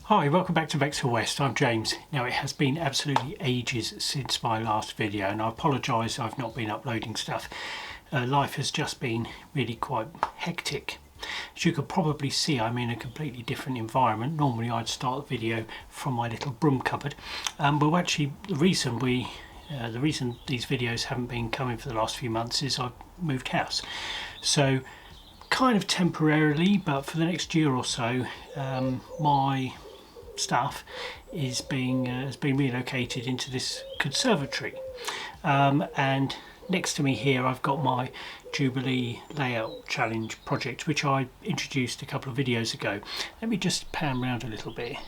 Hi, welcome back to Bexhill West. I'm James. Now, it has been absolutely ages since my last video, and I apologise I've not been uploading stuff. Life has just been really quite hectic. As you could probably see, I'm in a completely different environment. Normally I'd start the video from my little broom cupboard, but actually the reason these videos haven't been coming for the last few months is I've moved house. So kind of temporarily, but for the next year or so, my stuff has been relocated into this conservatory, and next to me here I've got my Jubilee layout challenge project, which I introduced a couple of videos ago. Let me just pan around a little bit.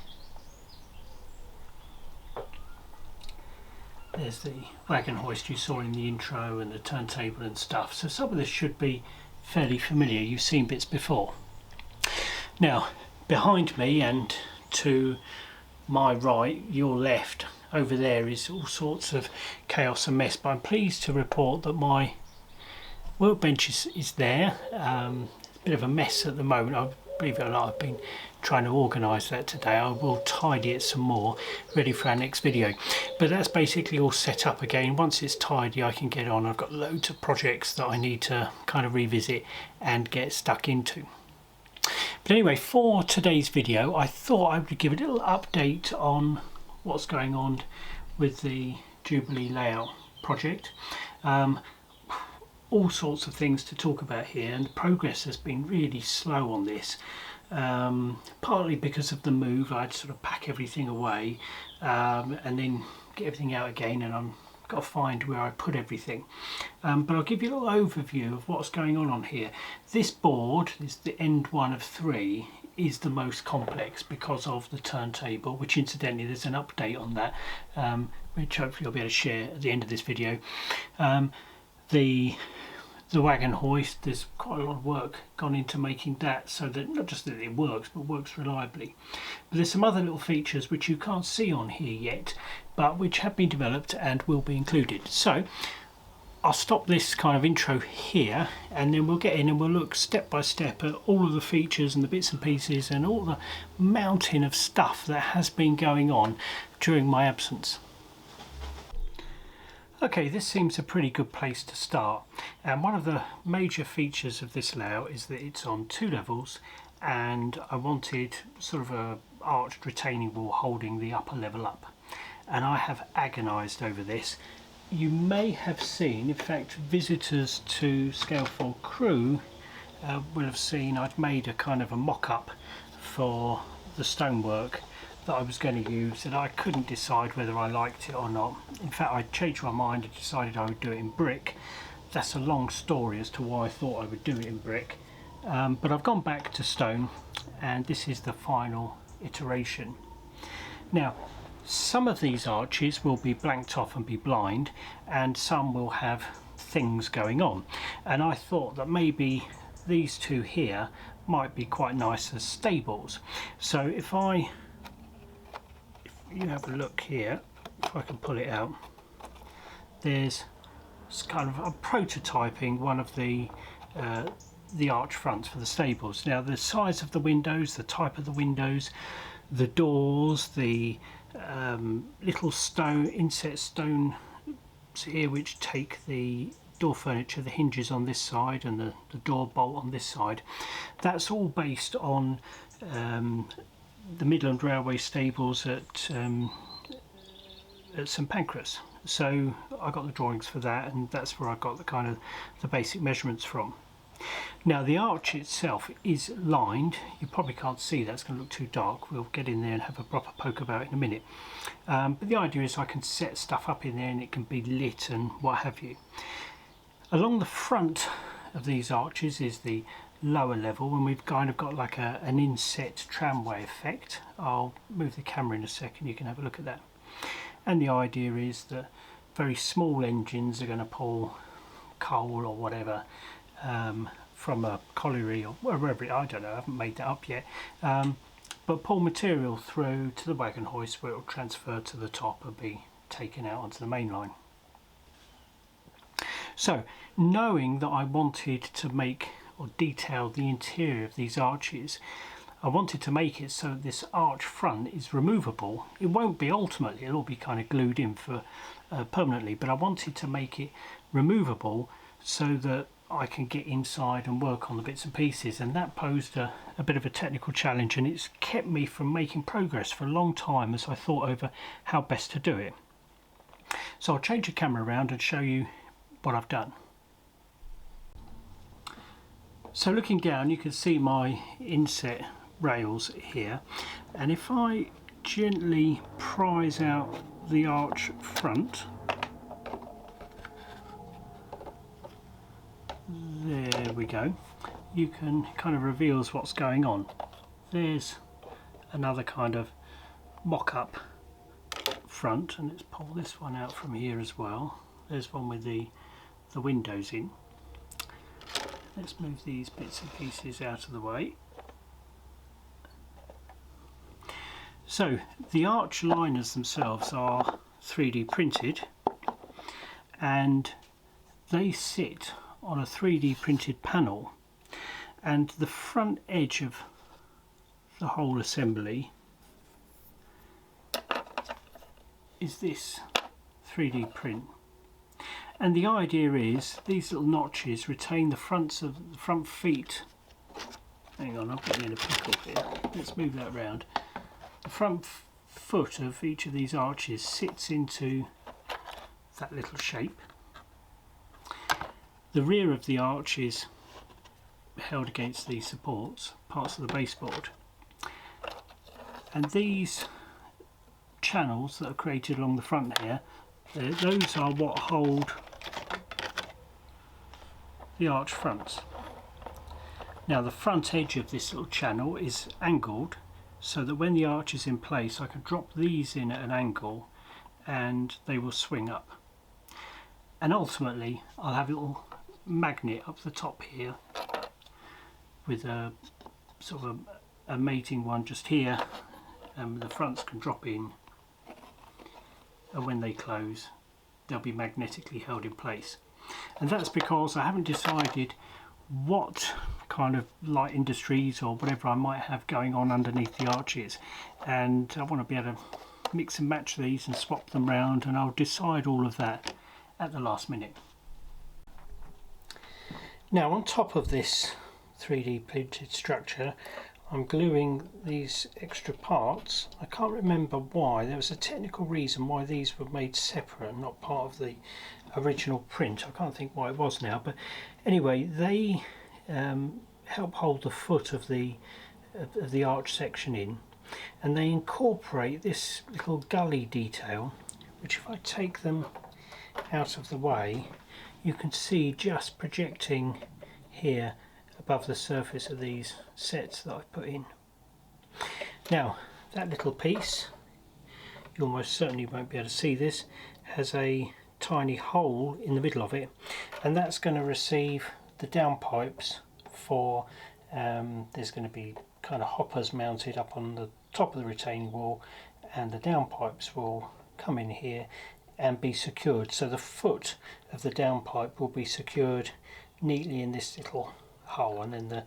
There's the wagon hoist you saw in the intro and the turntable and stuff, so some of this should be fairly familiar. You've seen bits before. Now behind me and to my right, your left, over there is all sorts of chaos and mess, but I'm pleased to report that my workbench is there. It's a bit of a mess at the moment. I believe it or not, I've been trying to organise that today. I will tidy it some more, ready for our next video, but that's basically all set up again. Once it's tidy I can get on. I've got loads of projects that I need to kind of revisit and get stuck into. But anyway, for today's video I thought I would give a little update on what's going on with the Jubilee layout project. All sorts of things to talk about here, and the progress has been really slow on this, partly because of the move. I had to sort of pack everything away and then get everything out again, and I've got to find where I put everything. But I'll give you a little overview of what's going on here. This board is the end one of three, is the most complex because of the turntable, which incidentally there's an update on that, which hopefully I'll be able to share at the end of this video. The wagon hoist, there's quite a lot of work gone into making that so that not just that it works, but works reliably. But there's some other little features which you can't see on here yet, but which have been developed and will be included. So I'll stop this kind of intro here, and then we'll get in and we'll look step by step at all of the features and the bits and pieces and all the mountain of stuff that has been going on during my absence. Okay, this seems a pretty good place to start, and one of the major features of this layout is that it's on two levels, and I wanted sort of a arched retaining wall holding the upper level up, and I have agonised over this. You may have seen, in fact visitors to Scalefour crew will have seen I've made a kind of a mock-up for the stonework that I was going to use, and I couldn't decide whether I liked it or not. In fact, I changed my mind and decided I would do it in brick. That's a long story as to why I thought I would do it in brick, but I've gone back to stone, and this is the final iteration. Now, some of these arches will be blanked off and be blind, and some will have things going on, and I thought that maybe these two here might be quite nice as stables. So if you have a look here, if I can pull it out, there's kind of a prototyping one of the arch fronts for the stables. Now the size of the windows, the type of the windows, the doors, the little inset stone here which take the door furniture, the hinges on this side and the door bolt on this side, that's all based on the Midland Railway stables at St Pancras. So I got the drawings for that, and that's where I got the kind of the basic measurements from. Now the arch itself is lined. You probably can't see that, it's going to look too dark. We'll get in there and have a proper poke about it in a minute. But the idea is I can set stuff up in there and it can be lit and what have you. Along the front of these arches is the lower level, and we've kind of got like an inset tramway effect. I'll move the camera in a second, you can have a look at that. And the idea is that very small engines are going to pull coal or whatever from a colliery or wherever, I don't know, I haven't made that up yet, but pull material through to the wagon hoist where it will transfer to the top and be taken out onto the main line. So knowing that I wanted to make or detail the interior of these arches, I wanted to make it so this arch front is removable. It won't be ultimately, it'll be kind of glued in for permanently, but I wanted to make it removable so that I can get inside and work on the bits and pieces, and that posed a bit of a technical challenge, and it's kept me from making progress for a long time as I thought over how best to do it. So I'll change the camera around and show you what I've done. So looking down, you can see my inset rails here, and if I gently prise out the arch front, there we go, you can kind of reveals what's going on. There's another kind of mock-up front, and let's pull this one out from here as well. There's one with the windows in. Let's move these bits and pieces out of the way. So the arch liners themselves are 3D printed, and they sit on a 3D printed panel, and the front edge of the whole assembly is this 3D print. And the idea is these little notches retain the fronts of the front feet. Hang on, I've got me in a pickle here. Let's move that round. The front foot of each of these arches sits into that little shape. The rear of the arch is held against these supports, parts of the baseboard. And these channels that are created along the front here, those are what hold the arch fronts. Now the front edge of this little channel is angled so that when the arch is in place I can drop these in at an angle and they will swing up. And ultimately I'll have a little magnet up the top here with a sort of a mating one just here, and the fronts can drop in, and when they close they'll be magnetically held in place. And that's because I haven't decided what kind of light industries or whatever I might have going on underneath the arches, and I want to be able to mix and match these and swap them round, and I'll decide all of that at the last minute. Now on top of this 3D printed structure I'm gluing these extra parts. I can't remember why. There was a technical reason why these were made separate, not part of the original print. I can't think why it was now, but anyway, they help hold the foot of the arch section in, and they incorporate this little gully detail, which if I take them out of the way, you can see just projecting here above the surface of these sets that I've put in. Now that little piece, you almost certainly won't be able to see this, has a tiny hole in the middle of it, and that's going to receive the downpipes for there's going to be kind of hoppers mounted up on the top of the retaining wall, and the downpipes will come in here and be secured, so the foot of the downpipe will be secured neatly in this little hole, and then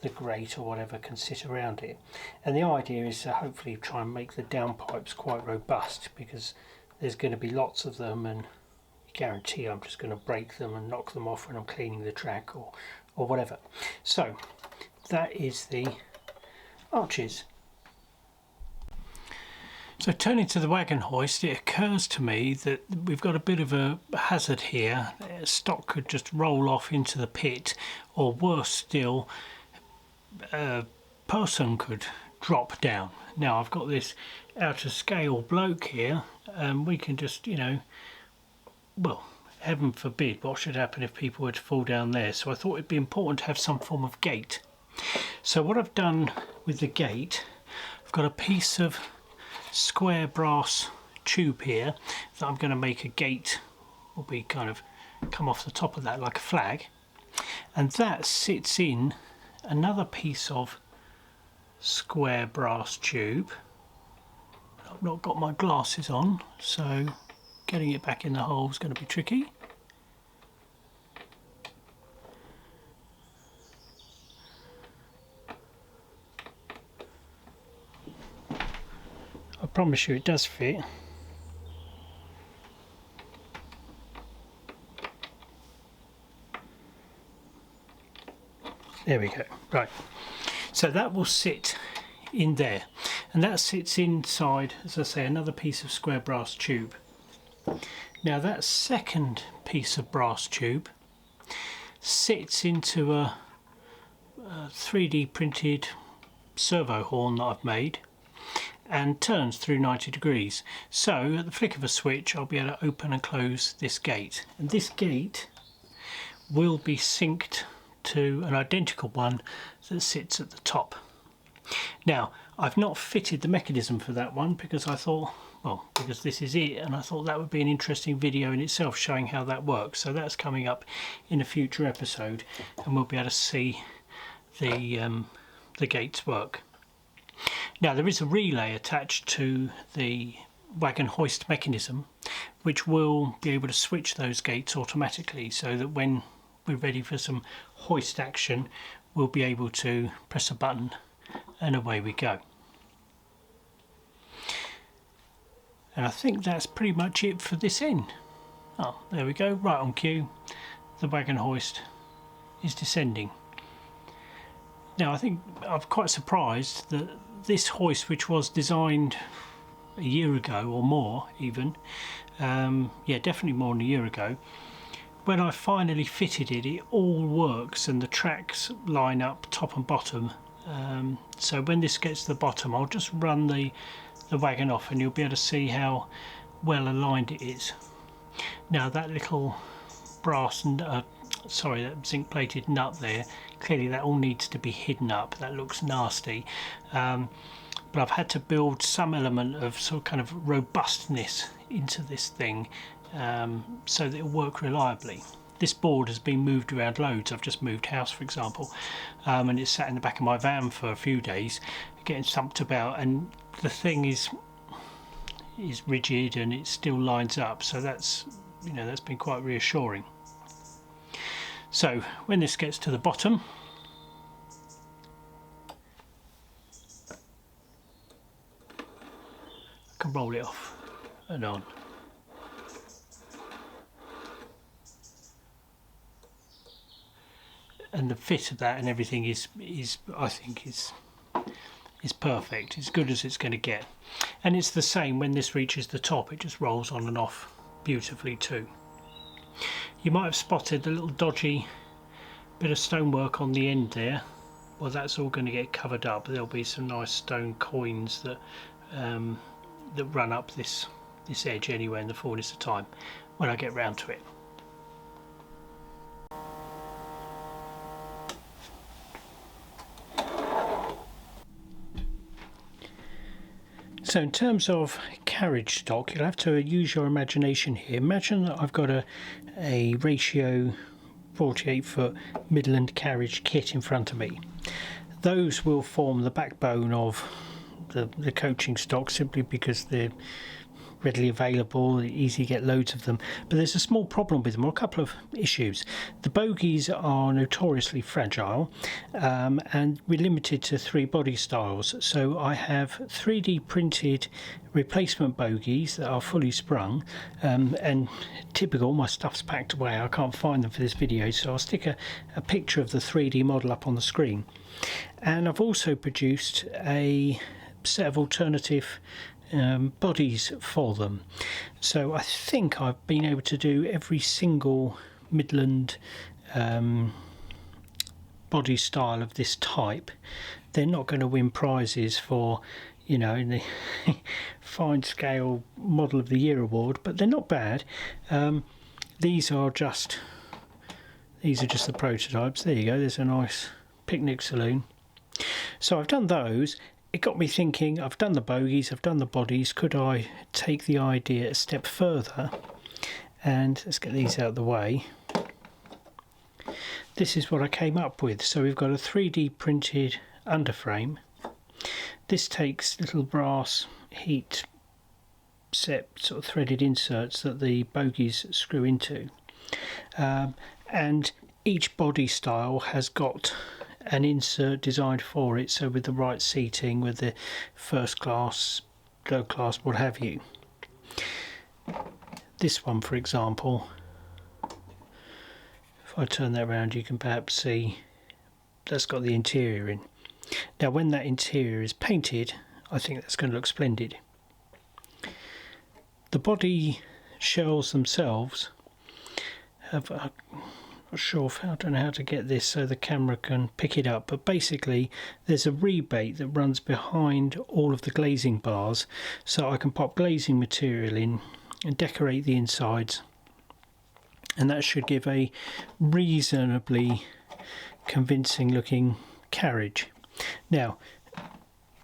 the grate or whatever can sit around it. And the idea is to hopefully try and make the downpipes quite robust, because there's going to be lots of them, and I guarantee I'm just going to break them and knock them off when I'm cleaning the track or whatever. So that is the arches. So turning to the wagon hoist, it occurs to me that we've got a bit of a hazard here. Stock could just roll off into the pit, or worse still, a person could drop down. Now I've got this out of scale bloke here, and we can just, you know, well, heaven forbid what should happen if people were to fall down there. So I thought it'd be important to have some form of gate. So what I've done with the gate, I've got a piece of square brass tube here that I'm going to make a gate, will be kind of come off the top of that like a flag, and that sits in another piece of square brass tube. I've not got my glasses on, so getting it back in the hole is going to be tricky. promise you it does fit. There we go. Right, so that will sit in there, and that sits inside, as I say, another piece of square brass tube. Now that second piece of brass tube sits into a 3D printed servo horn that I've made and turns through 90 degrees. So at the flick of a switch I'll be able to open and close this gate, and this gate will be synced to an identical one that sits at the top. Now I've not fitted the mechanism for that one because I thought, well, because this is it, and I thought that would be an interesting video in itself showing how that works. So that's coming up in a future episode, and we'll be able to see the gates work. Now there is a relay attached to the wagon hoist mechanism which will be able to switch those gates automatically, so that when we're ready for some hoist action we'll be able to press a button and away we go. And I think that's pretty much it for this end. Oh, there we go, right on cue. The wagon hoist is descending. Now I think I'm quite surprised that this hoist, which was designed a year ago or more even, yeah, definitely more than a year ago, when I finally fitted it, it all works and the tracks line up top and bottom. So when this gets to the bottom I'll just run the wagon off and you'll be able to see how well aligned it is. Now that little brass and sorry, that zinc plated nut there, clearly that all needs to be hidden up. That looks nasty, but I've had to build some element of sort of kind of robustness into this thing so that it'll work reliably. This board has been moved around loads. I've just moved house, for example, and it's sat in the back of my van for a few days getting thumped about, and the thing is rigid and it still lines up, so that's, you know, that's been quite reassuring. So when this gets to the bottom, I can roll it off and on. And the fit of that and everything is I think is perfect, as good as it's going to get. And it's the same when this reaches the top, it just rolls on and off beautifully too. You might have spotted the little dodgy bit of stonework on the end there. Well, that's all going to get covered up. There'll be some nice stone coins that that run up this edge anyway in the fullness of time when I get round to it. So in terms of carriage stock, you'll have to use your imagination here. Imagine that I've got a ratio 48-foot Midland carriage kit in front of me. Those will form the backbone of the coaching stock, simply because they're readily available, easy to get loads of them. But there's a small problem with them, or a couple of issues. The bogies are notoriously fragile, and we're limited to 3 body styles. So I have 3D printed replacement bogies that are fully sprung, and typical, my stuff's packed away, I can't find them for this video, so I'll stick a picture of the 3D model up on the screen. And I've also produced a set of alternative bodies for them. So I think I've been able to do every single Midland body style of this type. They're not going to win prizes for, you know, in the fine scale model of the year award, but they're not bad. These are just the prototypes. There you go, there's a nice picnic saloon. So I've done those. It got me thinking, I've done the bogies, I've done the bodies, could I take the idea a step further? And let's get these out of the way. This is what I came up with. So we've got a 3D printed underframe. This takes little brass heat set sort of threaded inserts that the bogies screw into. And each body style has got an insert designed for it, so with the right seating, with the first class low class, what have you. This one, for example, if I turn that around, you can perhaps see that's got the interior in. Now when that interior is painted, I think that's going to look splendid. The body shells themselves have, I'm not sure if, I don't know how to get this so the camera can pick it up, but basically there's a rebate that runs behind all of the glazing bars, so I can pop glazing material in and decorate the insides, and that should give a reasonably convincing looking carriage. Now,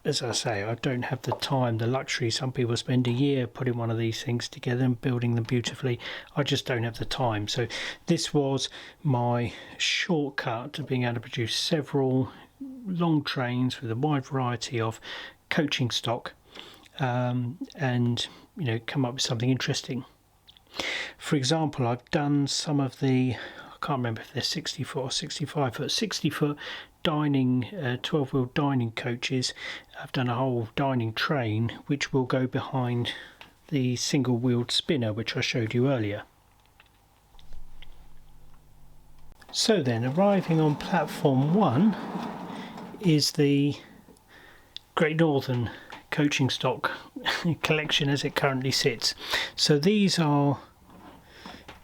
as I say, I don't have the time, the luxury. Some people spend a year putting one of these things together and building them beautifully. I just don't have the time. So this was my shortcut to being able to produce several long trains with a wide variety of coaching stock, and you know, come up with something interesting. For example, I've done some of the, I can't remember if they're 60 foot or 65 foot, 60 foot dining, 12-wheel dining coaches. I've done a whole dining train which will go behind the single-wheeled spinner which I showed you earlier. So then, arriving on platform 1 is the Great Northern coaching stock collection as it currently sits. So these are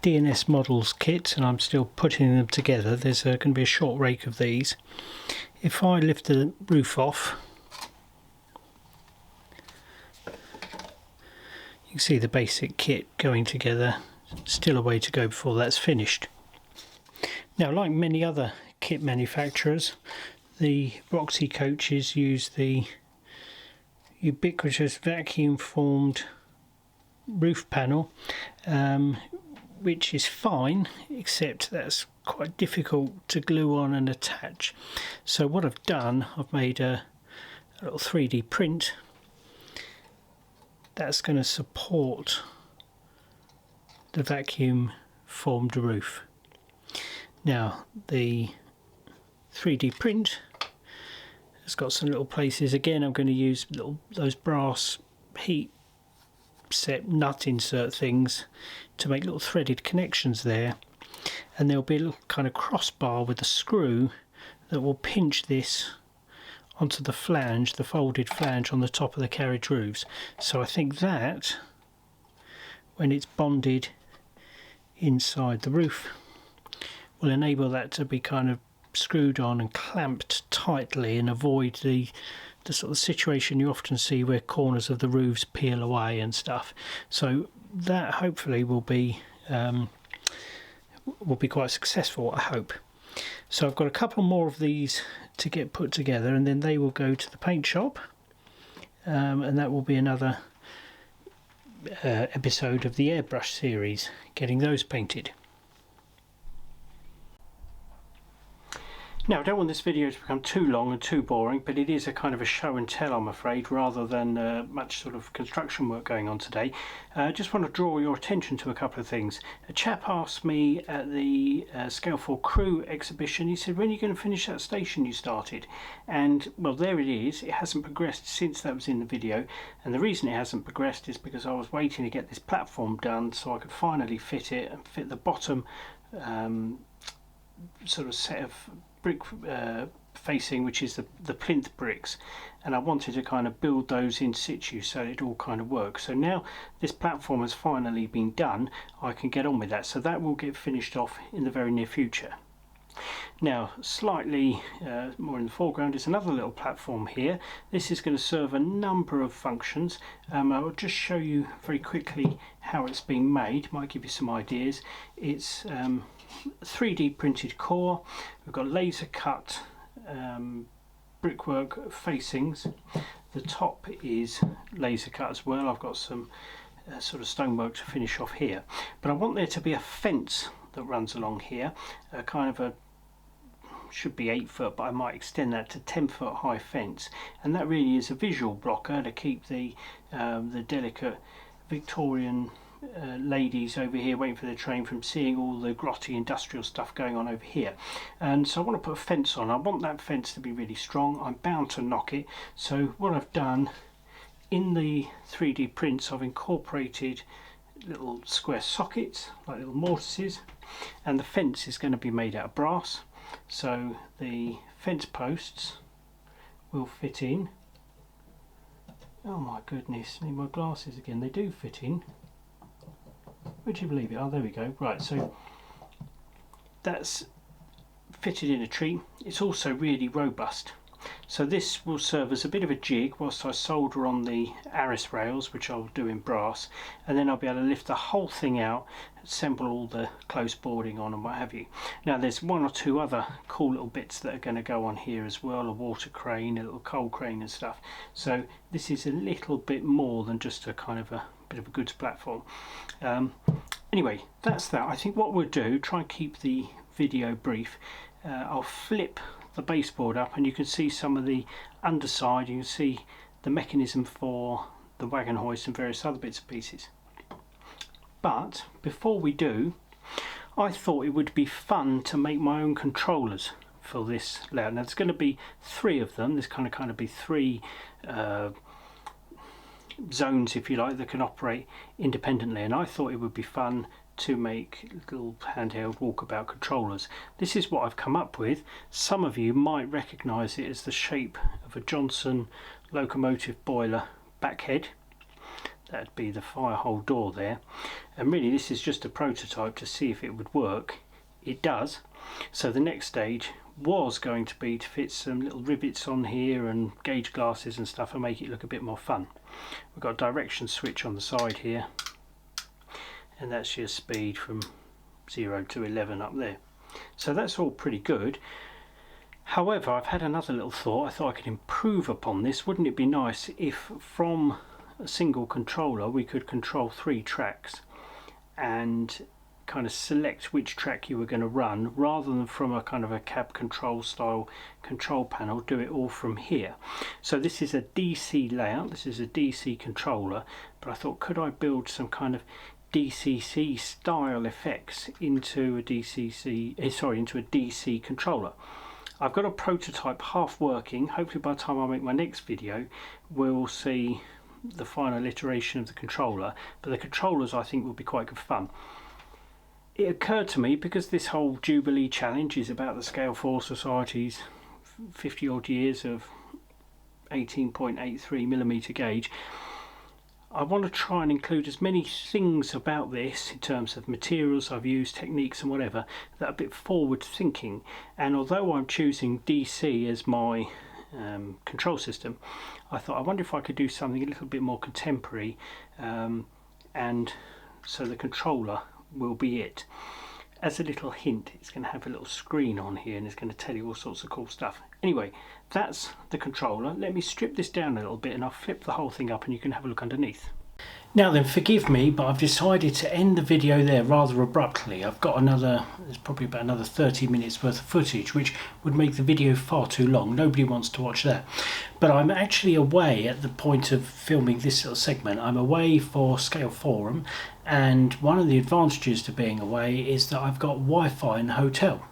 DNS models kits, and I'm still putting them together. There's going to be a short rake of these. If I lift the roof off, you can see the basic kit going together. Still a way to go before that's finished. Now, like many other kit manufacturers, the Roxy coaches use the ubiquitous vacuum formed roof panel, which is fine, except that's quite difficult to glue on and attach. So what I've done, I've made a little 3D print that's going to support the vacuum formed roof. Now the 3D print has got some little places. Again, I'm going to use those brass heat set nut insert things to make little threaded connections there, and there'll be a little kind of crossbar with a screw that will pinch this onto the flange, the folded flange on the top of the carriage roofs. So I think that when it's bonded inside the roof will enable that to be kind of screwed on and clamped tightly and avoid the sort of situation you often see where corners of the roofs peel away and stuff. So that hopefully will be quite successful, I hope. So I've got a couple more of these to get put together, and then they will go to the paint shop, and that will be another episode of the airbrush series, getting those painted. Now, I don't want this video to become too long and too boring, but it is a kind of a show and tell, I'm afraid, rather than much sort of construction work going on today. I just want to draw your attention to a couple of things. A chap asked me at the Scalefour Crew exhibition, he said, when are you going to finish that station you started? And, well, there it is. It hasn't progressed since that was in the video, and the reason it hasn't progressed is because I was waiting to get this platform done so I could finally fit it and fit the bottom sort of set of brick facing, which is the plinth bricks, and I wanted to kind of build those in situ so it all kind of works. So now this platform has finally been done, I can get on with that, so that will get finished off in the very near future. Now, slightly more in the foreground is another little platform here. This is going to serve a number of functions. I'll just show you very quickly how it's being made, might give you some ideas. It's 3D printed core, we've got laser cut brickwork facings, the top is laser cut as well. I've got some sort of stonework to finish off here, but I want there to be a fence that runs along here, kind of a, should be 8 foot, but I might extend that to 10 foot high fence, and that really is a visual blocker to keep the delicate Victorian ladies over here waiting for their train from seeing all the grotty industrial stuff going on over here. And so I want to put a fence on. I want that fence to be really strong. I'm bound to knock it, so what I've done in the 3D prints I've incorporated little square sockets like little mortises, and the fence is going to be made out of brass, so the fence posts will fit in. Oh my goodness, I need my glasses again. They do fit in. Would you believe it? Oh, there we go. Right, so that's fitted in a tree. It's also really robust. So this will serve as a bit of a jig whilst I solder on the arris rails, which I'll do in brass, and then I'll be able to lift the whole thing out, assemble all the close boarding on and what have you. Now there's one or two other cool little bits that are going to go on here as well, a water crane, a little coal crane and stuff. So this is a little bit more than just a kind of a bit of a goods platform. Anyway, that's that. I think what we'll do, try and keep the video brief. I'll flip the baseboard up and you can see some of the underside. You can see the mechanism for the wagon hoist and various other bits and pieces. But before we do, I thought it would be fun to make my own controllers for this layout. Now there's going to be 3 of them. There's kind of be 3 zones, if you like, that can operate independently, and I thought it would be fun to make little handheld walkabout controllers. This is what I've come up with. Some of you might recognise it as the shape of a Johnson locomotive boiler backhead. That'd be the fire hole door there, and really this is just a prototype to see if it would work. It does. So the next stage was going to be to fit some little rivets on here and gauge glasses and stuff and make it look a bit more fun. We've got a direction switch on the side here, and that's your speed from 0 to 11 up there. So that's all pretty good. However, I've had another little thought. I thought I could improve upon this. Wouldn't it be nice if from a single controller we could control 3 tracks and kind of select which track you were going to run, rather than from a kind of a cab control style control panel, do it all from here. So this is a DC layout, this is a DC controller, but I thought, could I build some kind of DCC style effects into a into a DC controller? I've got a prototype half working. Hopefully by the time I make my next video we'll see the final iteration of the controller, but the controllers I think will be quite good fun. It occurred to me, because this whole Jubilee challenge is about the Scalefour Society's 50 odd years of 18.83mm gauge, I want to try and include as many things about this in terms of materials I've used, techniques and whatever, that are a bit forward thinking. And although I'm choosing DC as my control system, I thought, I wonder if I could do something a little bit more contemporary, and so the controller will be it. As a little hint, it's going to have a little screen on here and it's going to tell you all sorts of cool stuff. Anyway, that's the controller. Let me strip this down a little bit and I'll flip the whole thing up and you can have a look underneath. Now then, forgive me, but I've decided to end the video there rather abruptly. I've got there's probably about another 30 minutes worth of footage, which would make the video far too long. Nobody wants to watch that. But I'm actually away at the point of filming this little segment. I'm away for Scalefour, and one of the advantages to being away is that I've got Wi-Fi in the hotel.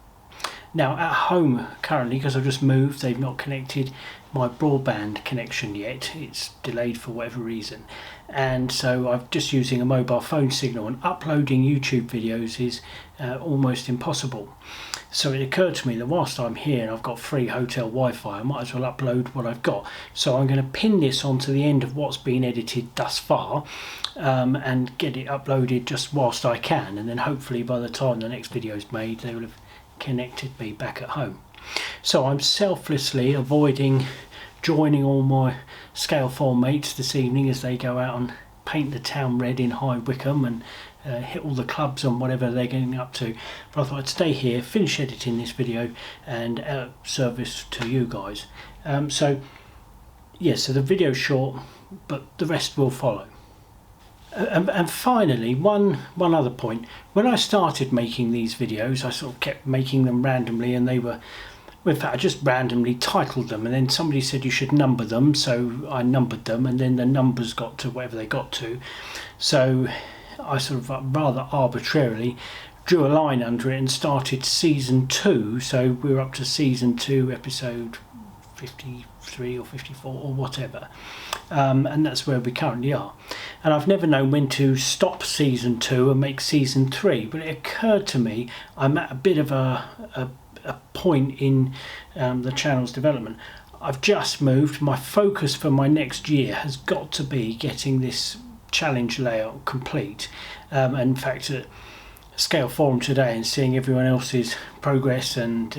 Now at home currently, because I've just moved, they've not connected my broadband connection yet. It's delayed for whatever reason, and so I'm just using a mobile phone signal, and uploading YouTube videos is almost impossible. So it occurred to me that whilst I'm here and I've got free hotel Wi-Fi, I might as well upload what I've got. So I'm going to pin this onto the end of what's been edited thus far, and get it uploaded just whilst I can, and then hopefully by the time the next video is made they will have connected me back at home. So I'm selflessly avoiding joining all my Scalefour mates this evening as they go out and paint the town red in High Wycombe and hit all the clubs on whatever they're getting up to. But I thought I'd stay here, finish editing this video, and service to you guys. So the video's short, but the rest will follow. And finally, one other point. When I started making these videos, I sort of kept making them randomly, and they were, in fact, I just randomly titled them, and then somebody said you should number them, so I numbered them, and then the numbers got to whatever they got to. So I sort of rather arbitrarily drew a line under it and started season 2. So we're up to season 2, episode 53 or 54 or whatever, and that's where we currently are. And I've never known when to stop season 2 and make season 3, but it occurred to me I'm at a bit of a point in the channel's development. I've just moved. My focus for my next year has got to be getting this challenge layout complete. In fact, at Scalefour today and seeing everyone else's progress and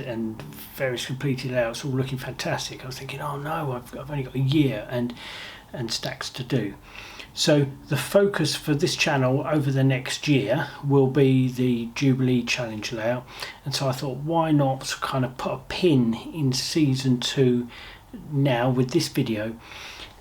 various completed layouts all looking fantastic, I was thinking, oh no, I've only got a year and stacks to do. So the focus for this channel over the next year will be the Jubilee challenge layout, and so I thought, why not kind of put a pin in season 2 now with this video,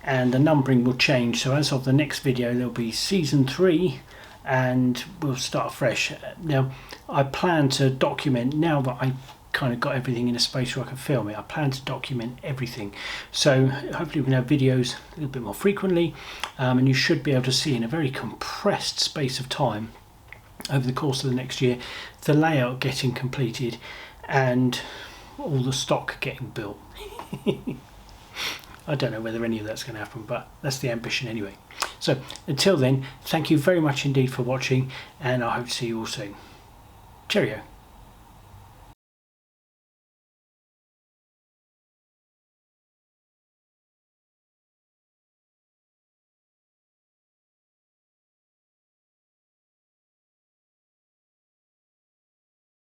and the numbering will change. So as of the next video there'll be season 3 and we'll start fresh. Now I plan to document, now that I kind of got everything in a space where I can film it, I plan to document everything, so hopefully we can have videos a little bit more frequently, and you should be able to see in a very compressed space of time over the course of the next year the layout getting completed and all the stock getting built. I don't know whether any of that's going to happen, but that's the ambition anyway. So until then, thank you very much indeed for watching, and I hope to see you all soon. Cheerio.